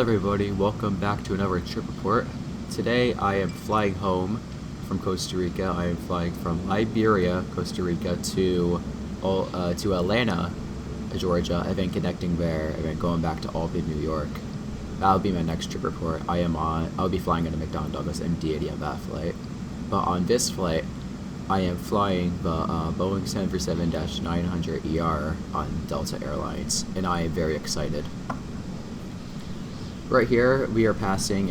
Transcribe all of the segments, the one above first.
everybody, welcome back to another trip report. Today I am flying home from Costa Rica. I am flying from Liberia, Costa Rica to Atlanta, Georgia, and then connecting there, and then going back to Albany, New York. That'll be my next trip report. I'll be flying on a McDonnell Douglas MD-80 on that flight. But on this flight, I am flying the Boeing 737-900ER on Delta Airlines, and I am very excited. Right here, we are passing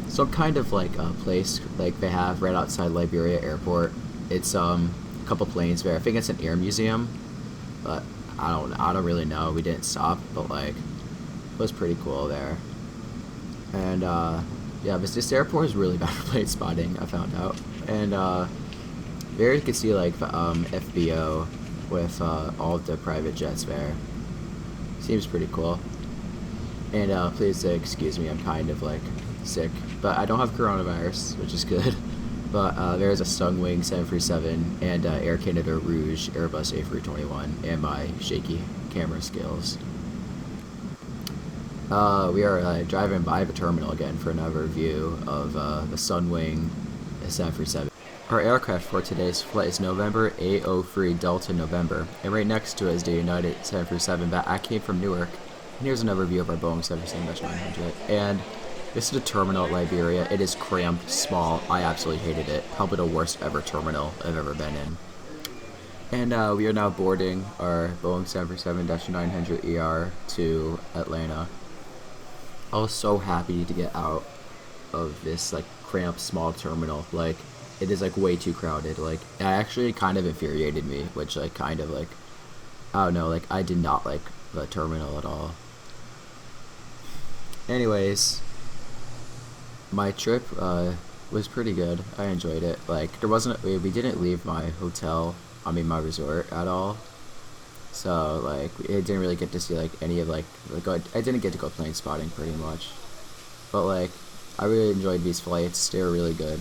some kind of place like they have right outside Liberia Airport. It's a couple planes there. I think it's an air museum, but I don't really know. We didn't stop, but it was pretty cool there. And yeah, this airport is really bad for plane spotting, I found out. And there you can see the FBO with all of the private jets there. Seems pretty cool. And please excuse me, I'm kind of sick, but I don't have coronavirus, which is good. But there's a Sunwing 737 and Air Canada Rouge Airbus A321 and my shaky camera skills. We are driving by the terminal again for another view of the Sunwing 737. Our aircraft for today's flight is November 803 Delta November, and right next to it is the United 737 that I came from Newark. And here's another view of our Boeing 737-900, and this is the terminal at Liberia. It is cramped, small. I absolutely hated it. Probably the worst ever terminal I've ever been in. And we are now boarding our Boeing 737-900ER to Atlanta. I was so happy to get out of this cramped, small terminal. It is way too crowded. It actually kind of infuriated me, which I don't know, I did not like the terminal at all. Anyways, my trip was pretty good. I enjoyed it. We didn't leave my my resort at all. So I didn't really get to see any of I didn't get to go plane spotting pretty much. But I really enjoyed these flights. They were really good.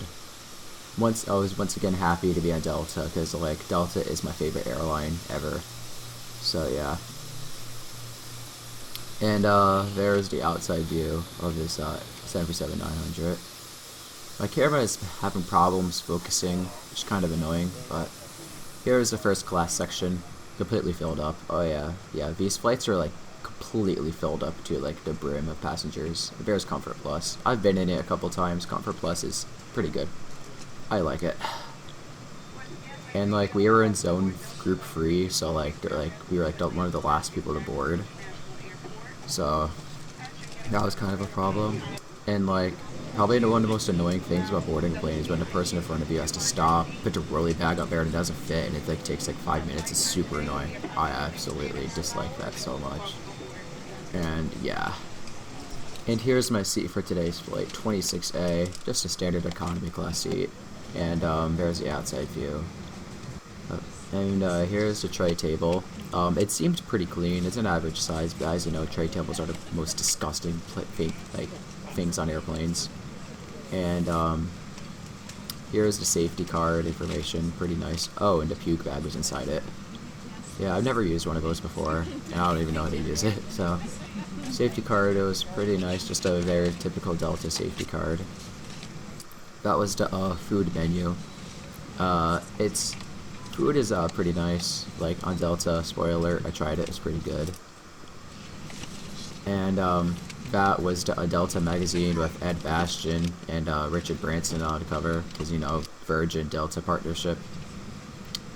I was once again happy to be on Delta because Delta is my favorite airline ever. So yeah. And there's the outside view of this 737-900. My camera is having problems focusing, which is kind of annoying, but here's the first class section, completely filled up. Oh yeah, these flights are completely filled up to the brim of passengers. There's Comfort Plus. I've been in it a couple times. Comfort Plus is pretty good. I like it. And we were in zone group 3, so we were one of the last people to board. So that was kind of a problem. And probably one of the most annoying things about boarding a plane is when the person in front of you has to stop, put the rolly bag up there and it doesn't fit, and it takes 5 minutes. It's super annoying. I absolutely dislike that so much. And yeah. And here's my seat for today's flight, 26A, just a standard economy class seat. And there's the outside view. And here's the tray table. It seemed pretty clean. It's an average size, but as you know, tray tables are the most disgusting things on airplanes. And here's the safety card information. Pretty nice. Oh, and the puke bag was inside it. Yeah, I've never used one of those before, and I don't even know how to use it. So, safety card, it was pretty nice. Just a very typical Delta safety card. That was the food menu. Food is pretty nice. On Delta, spoiler alert, I tried it. It's pretty good. And that was a Delta magazine with Ed Bastian and Richard Branson on the cover, because Virgin Delta partnership.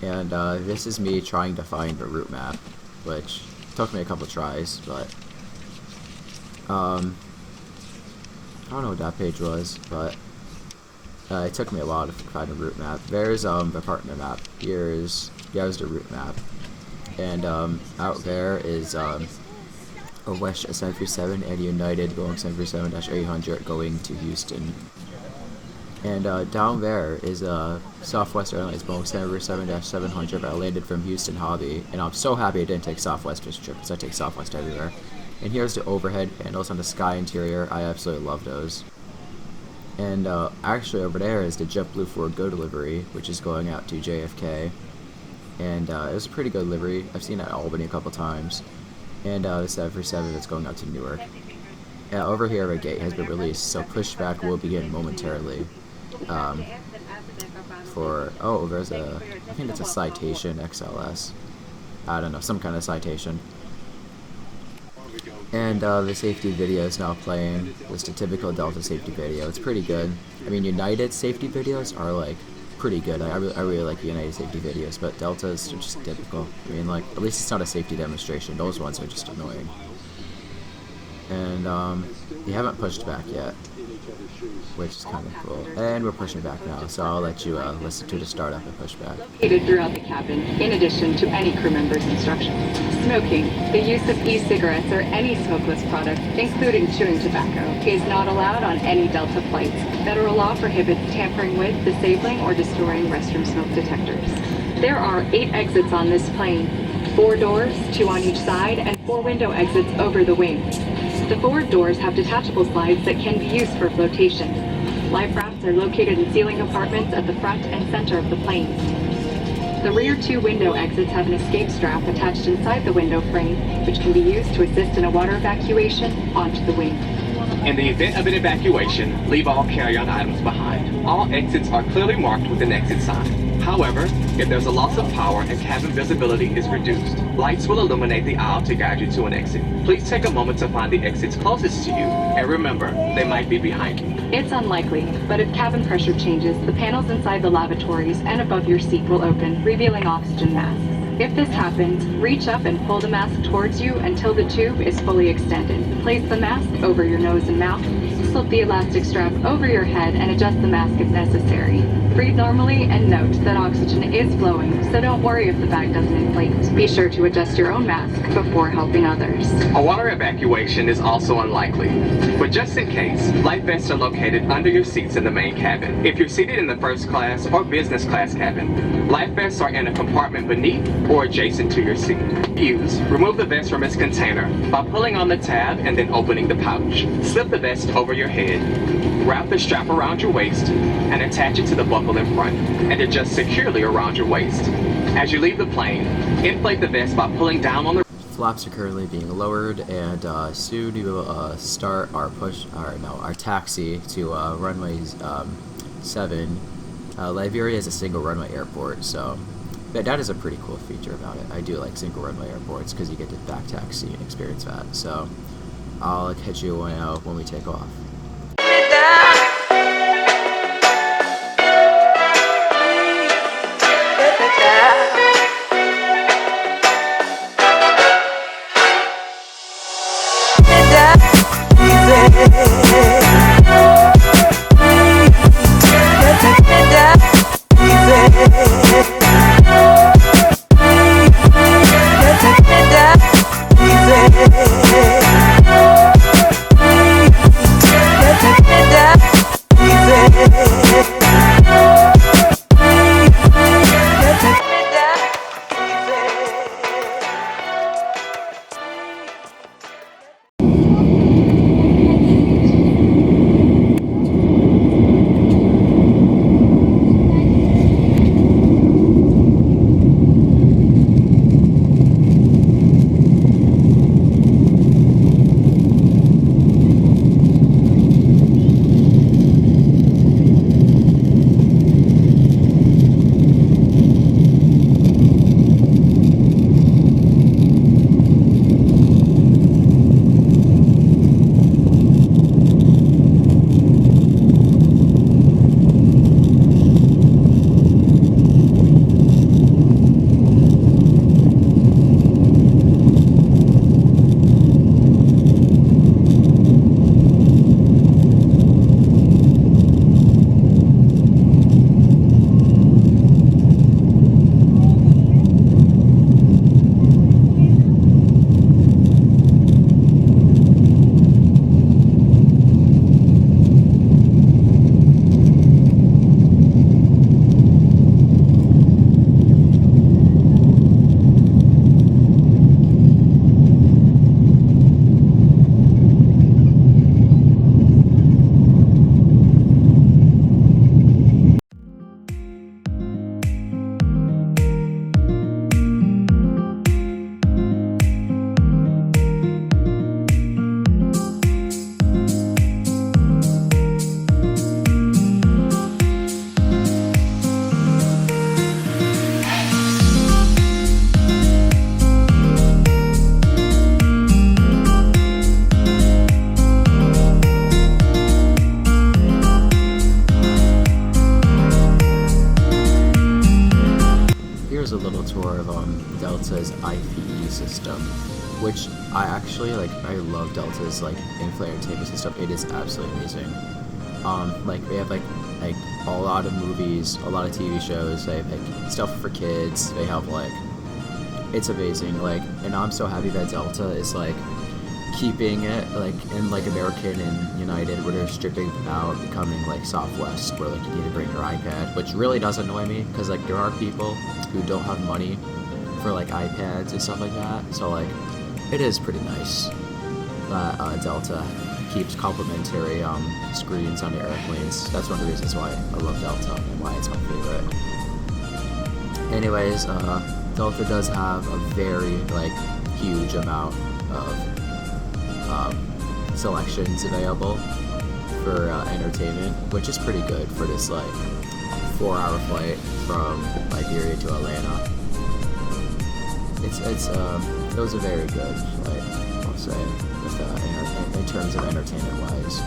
And this is me trying to find the route map, which took me a couple tries, but I don't know what that page was, but it took me a while to find a route map. There's the partner map. Here's the route map, and out there is a West 737 and United Boeing 737-800 going to Houston. And down there is a Southwest Airlines Boeing 737-700 that landed from Houston Hobby, and I'm so happy I didn't take Southwest this trip because I take Southwest everywhere. And here's the overhead panels on the Sky interior. I absolutely love those. And actually over there is the JetBlue For Good livery, which is going out to JFK. And it was a pretty good livery. I've seen it at Albany a couple times. And the 737 that's going out to Newark. Yeah, over here a gate has been released, so pushback will begin momentarily. There's I think it's a citation XLS. I don't know, some kind of citation. And the safety video is now playing. Just a typical Delta safety video. It's pretty good. I mean, United safety videos are like pretty good. I really like United safety videos, but Delta's are just typical. I mean, like, at least it's not a safety demonstration. Those ones are just annoying. And we haven't pushed back yet, which is kind of cool. And we're pushing back now, so I'll let you listen to the startup and pushback. Located throughout the cabin, in addition to any crew member's instructions. Smoking, the use of e-cigarettes or any smokeless product, including chewing tobacco, is not allowed on any Delta flights. Federal law prohibits tampering with, disabling, or destroying restroom smoke detectors. There are 8 exits on this plane, 4 doors, 2 on each side, and 4 window exits over the wing. The forward doors have detachable slides that can be used for flotation. Life rafts are located in ceiling compartments at the front and center of the plane. The rear 2 window exits have an escape strap attached inside the window frame, which can be used to assist in a water evacuation onto the wing. In the event of an evacuation, leave all carry-on items behind. All exits are clearly marked with an exit sign. However, if there's a loss of power and cabin visibility is reduced, lights will illuminate the aisle to guide you to an exit. Please take a moment to find the exits closest to you, and remember, they might be behind you. It's unlikely, but if cabin pressure changes, the panels inside the lavatories and above your seat will open, revealing oxygen masks. If this happens, reach up and pull the mask towards you until the tube is fully extended. Place the mask over your nose and mouth, slip the elastic strap over your head, and adjust the mask if necessary. Breathe normally and note that oxygen is flowing, so don't worry if the bag doesn't inflate. Be sure to adjust your own mask before helping others. A water evacuation is also unlikely, but just in case, life vests are located under your seats in the main cabin. If you're seated in the first class or business class cabin, life vests are in a compartment beneath or adjacent to your seat. Remove the vest from its container by pulling on the tab and then opening the pouch. Slip the vest over your head, wrap the strap around your waist, and attach it to the buckle in front, and adjust securely around your waist. As you leave the plane, inflate the vest by pulling down on the Flaps are currently being lowered, and soon we will start our taxi to runway 7. Liberia is a single runway airport, so that is a pretty cool feature about it. I do like single runway airports because you get to back taxi and experience that. So I'll catch you when we take off. IFE system, which I actually like. I love Delta's like in-flight entertainment system. It is absolutely amazing. Like they have like a lot of movies, a lot of TV shows. They have like stuff for kids. They have like, it's amazing. Like, and I'm so happy that Delta is like keeping it like in like American and United, where they're stripping out, becoming like Southwest, where like you need to bring your iPad, which really does annoy me because like there are people who don't have money for like iPads and stuff like that. So like, it is pretty nice that Delta keeps complimentary screens on the airplanes. That's one of the reasons why I love Delta and why it's my favorite. Anyways, Delta does have a very like huge amount of selections available for entertainment, which is pretty good for this like 4-hour flight from Liberia to Atlanta. It was a very good flight, I'll say, with, in terms of entertainment wise.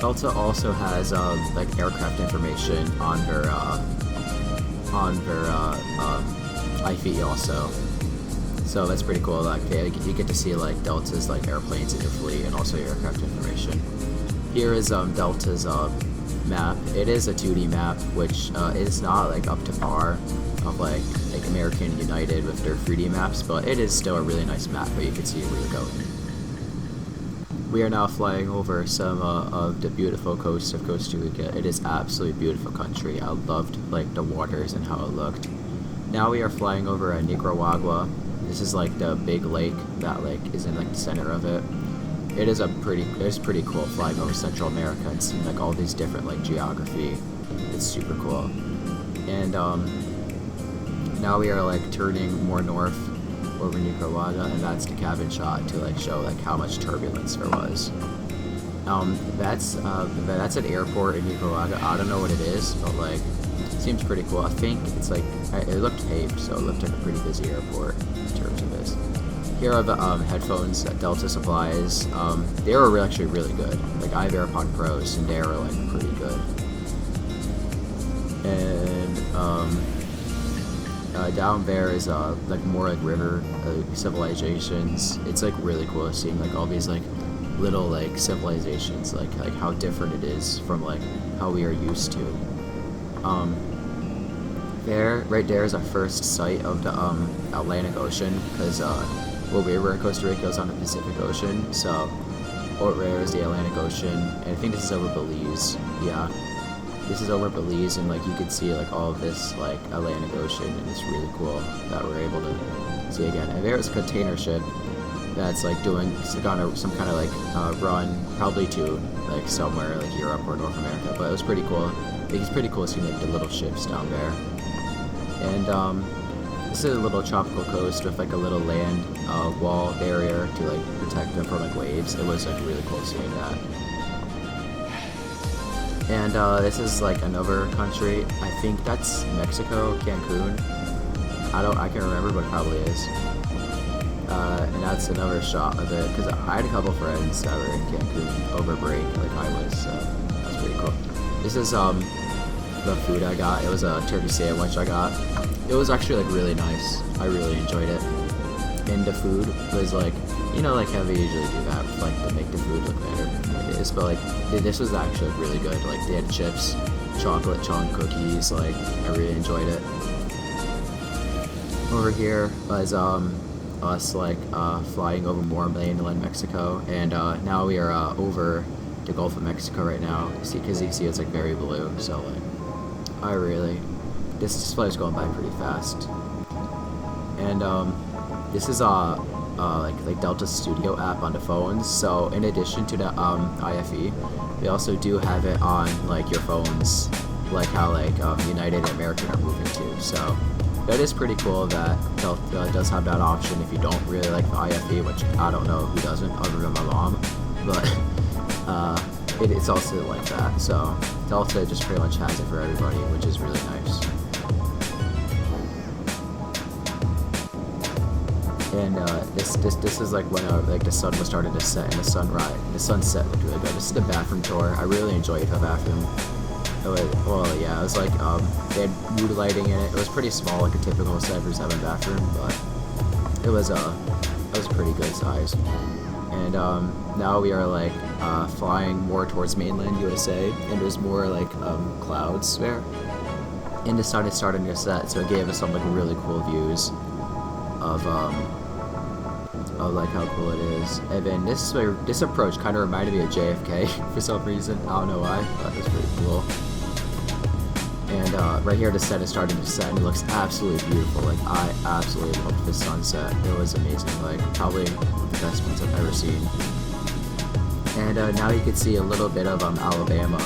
Delta also has like aircraft information on their IFE also. So that's pretty cool. Like you get to see like Delta's like airplanes in your fleet and also your aircraft information. Here is Delta's map. It is a 2D map, which is not like up to par of like American and United with their 3D maps, but it is still a really nice map where you can see where you're going. We are now flying over some of the beautiful coast of Costa Rica. It is absolutely beautiful country. I loved like the waters and how it looked. Now we are flying over Nicaragua. This is like the big lake that like is in like the center of it. It's pretty cool flying over Central America and seeing like all these different like geography. It's super cool. And now we are like turning more north over Nicaragua, and that's the cabin shot to like show like how much turbulence there was. That's an airport in Nicaragua. I don't know what it is, but like it seems pretty cool. I think it's like it looked paved, so it looked like a pretty busy airport in terms of this. Here are the headphones that Delta supplies. They were actually really good. Like I have AirPod Pros, and they were like pretty good. And down there is like more like river civilizations. It's like really cool seeing like all these like little like civilizations, like how different it is from like how we are used to. Right there is our first sight of the Atlantic Ocean, because well, we were in Costa Rica, is on the Pacific Ocean, so over there is the Atlantic Ocean, and I think this is over Belize. Yeah, this is over Belize, and like you could see like all of this like Atlantic Ocean, and it's really cool that we're able to see again. And there's a container ship that's like doing some kind of like run, probably to like somewhere like Europe or North America, but it was pretty cool. I think it's pretty cool seeing like the little ships down there. And this is a little tropical coast with like a little land wall barrier to like protect them from like waves. It was like really cool seeing that. And this is like another country. I think that's Mexico, Cancun. I can't remember, but it probably is. And that's another shot of it, because I had a couple friends that were in Cancun over break, like I was. So that's pretty cool. This is the food I got. It was a turkey sandwich I got. It was actually like really nice. I really enjoyed it. And the food was like, you know, like how they usually do that, like to make the food look better than it is. But like this was actually really good. Like they had chips, chocolate chunk cookies. Like I really enjoyed it. Over here was us like flying over more mainland Mexico, and now we are over the Gulf of Mexico right now. See, because you see it's like very blue. So like this flight is going by pretty fast. And this is like Delta Studio app on the phones. So in addition to the IFE, they also do have it on like your phones, like how like United and American are moving to. So that is pretty cool that Delta does have that option if you don't really like the IFE, which I don't know who doesn't other than my mom, but it's also like that. So Delta just pretty much has it for everybody, which is really nice. And this is like when like the sun was starting to set and the sunset looked really good. This is the bathroom tour. I really enjoyed the bathroom. It was like they had mood lighting in it. It was pretty small, like a typical 747 bathroom, but it was a pretty good size. And now we are like flying more towards mainland USA, and there's more like clouds there. And the sun is starting to set, so it gave us some like really cool views of like how cool it is. And then this approach kind of reminded me of JFK for some reason. I don't know why, but it's pretty cool. And right here the sun is starting to set, and it looks absolutely beautiful. Like I absolutely loved the sunset. It was amazing. Like probably one of the best ones I've ever seen. And now you can see a little bit of Alabama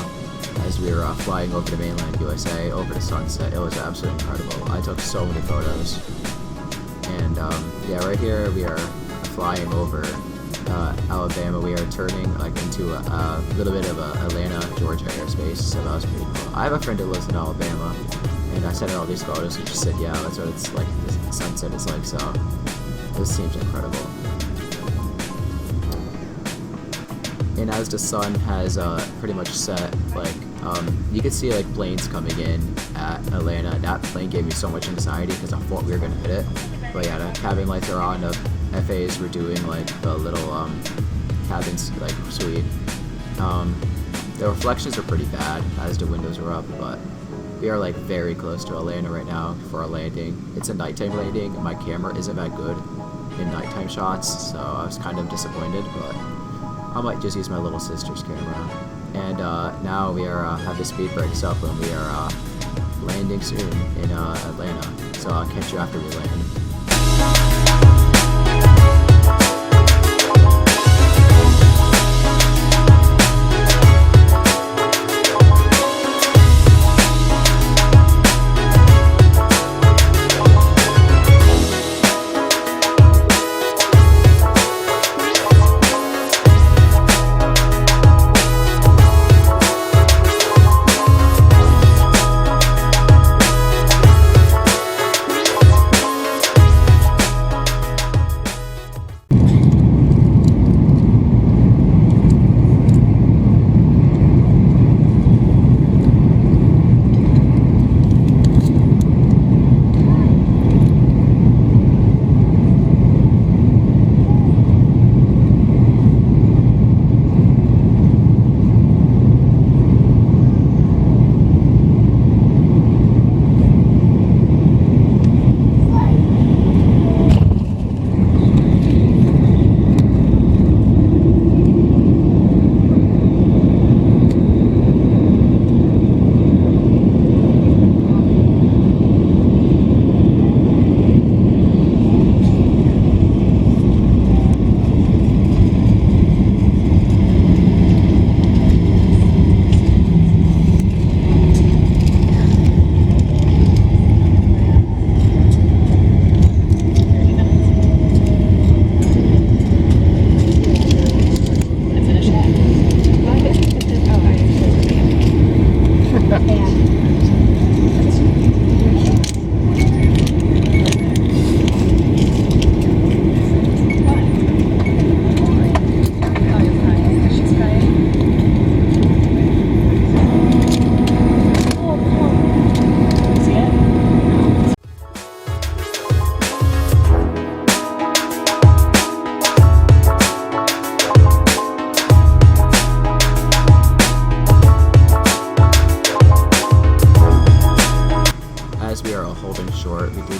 as we were flying over the mainland USA, over the sunset. It was absolutely incredible. I took so many photos. And yeah, right here we are flying over Alabama. We are turning like into a little bit of Atlanta, Georgia airspace, so that was pretty cool. I have a friend who lives in Alabama, and I sent her all these photos, and she said, yeah, that's what it's like, the sunset is like, so this seems incredible. And as the sun has pretty much set, like you can see like planes coming in at Atlanta. That plane gave me so much anxiety because I thought we were gonna hit it. But yeah, the cabin lights are on. The FAs were doing like the little cabins like suite. The reflections are pretty bad as the windows are up, but we are like very close to Atlanta right now for our landing. It's a nighttime landing. My camera isn't that good in nighttime shots, so I was kind of disappointed, but I might just use my little sister's camera. And now we are have the speed brakes up, and we are landing soon in Atlanta. So I'll catch you after we land.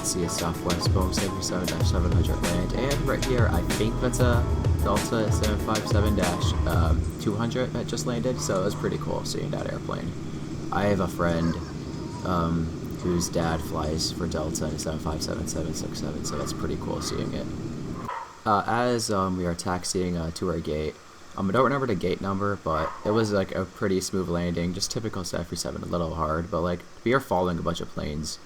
See a Southwest Boeing 737-700 land, and right here I think that's a Delta 757-200 that just landed, so it was pretty cool seeing that airplane. I have a friend whose dad flies for Delta in a 757-767, so that's pretty cool seeing it. As we are taxiing to our gate, I don't remember the gate number, but it was like a pretty smooth landing, just typical 737, a little hard, but like we are following a bunch of planes.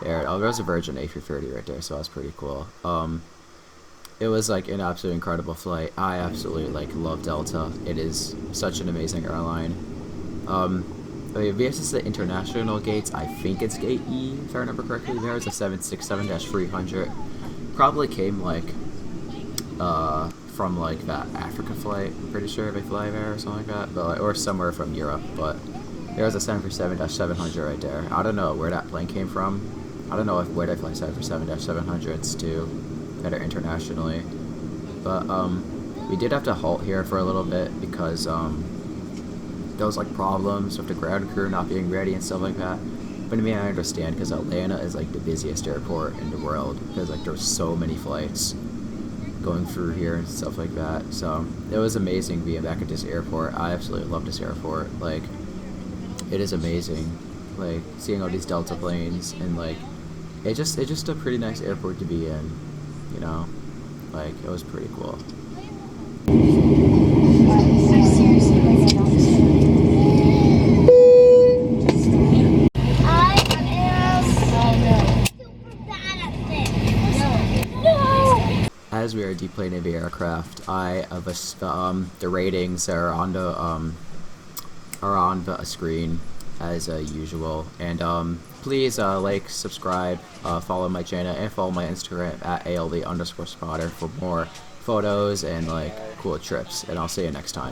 There was a Virgin A330 right there, so that was pretty cool. It was like an absolutely incredible flight. I absolutely like love Delta. It is such an amazing airline. This is the international gates. I think it's gate E, if I remember correctly. There is a 767-300. Probably came like from like that Africa flight. I'm pretty sure they fly there or something like that, but like, or somewhere from Europe. But there's a 737-700 right there. I don't know where that plane came from. I don't know where they fly 737-700s to. that are internationally. But we did have to halt here for a little bit because there was like problems with the ground crew not being ready and stuff like that. But I mean, I understand because Atlanta is like the busiest airport in the world because like there's so many flights going through here and stuff like that. So it was amazing being back at this airport. I absolutely love this airport. Like, it is amazing. Like seeing all these Delta planes and like it's just a pretty nice airport to be in. You know, like it was pretty cool. As we are deplaning the aircraft, I have the ratings are on the screen as usual, and please like, subscribe, follow my channel, and follow my Instagram at ALD_spotter for more photos and like cool trips. And I'll see you next time.